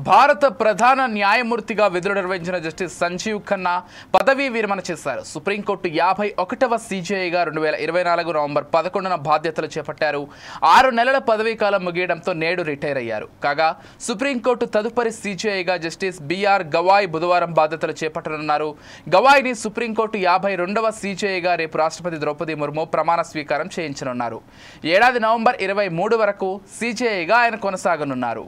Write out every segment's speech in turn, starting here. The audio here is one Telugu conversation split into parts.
భారత ప్రధాన న్యాయమూర్తిగా విధులు నిర్వహించిన జస్టిస్ సంజీవ్ ఖన్నా పదవీ విరమణ చేశారు. సుప్రీంకోర్టు 51వ సీజేఐగా 2024 నవంబర్ 11న బాధ్యతలు చేపట్టారు. 6 నెలల పదవీ కాలం ముగియడంతో నేడు రిటైర్ అయ్యారు. కాగా సుప్రీంకోర్టు తదుపరి సీజేఐగా జస్టిస్ బిఆర్ గవాయ్ బుధవారం బాధ్యతలు చేపట్టనున్నారు. గవాయ్ని సుప్రీంకోర్టు 52వ సీజేఐగా రేపు రాష్ట్రపతి ద్రౌపది ముర్ము ప్రమాణ స్వీకారం చేయించనున్నారు. ఏడాది నవంబర్ 23 వరకు సీజేఐగా ఆయన కొనసాగనున్నారు.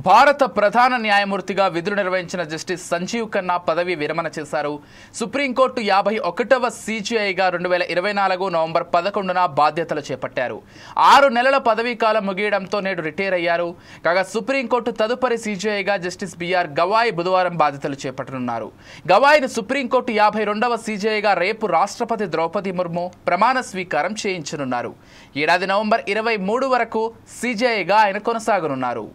భారత ప్రధాన న్యాయమూర్తిగా విధులు నిర్వహించిన జస్టిస్ సంజీవ్ ఖన్నా పదవీ విరమణ చేశారు. సుప్రీంకోర్టు 51వ సీజేఐగా 2024 నవంబర్ 11న బాధ్యతలు చేపట్టారు. 6 నెలల పదవీ కాలం ముగియడంతో నేడు రిటైర్ అయ్యారు. కాగా సుప్రీంకోర్టు తదుపరి సీజేఐగా జస్టిస్ బిఆర్ గవాయ్ బుధవారం బాధ్యతలు చేపట్టనున్నారు. గవాయ్ను సుప్రీంకోర్టు 52వ సీజేఐగా రేపు రాష్ట్రపతి ద్రౌపది ముర్ము ప్రమాణ స్వీకారం చేయించనున్నారు. ఏడాది నవంబర్ 23 వరకు సీజేఐగా ఆయన కొనసాగనున్నారు.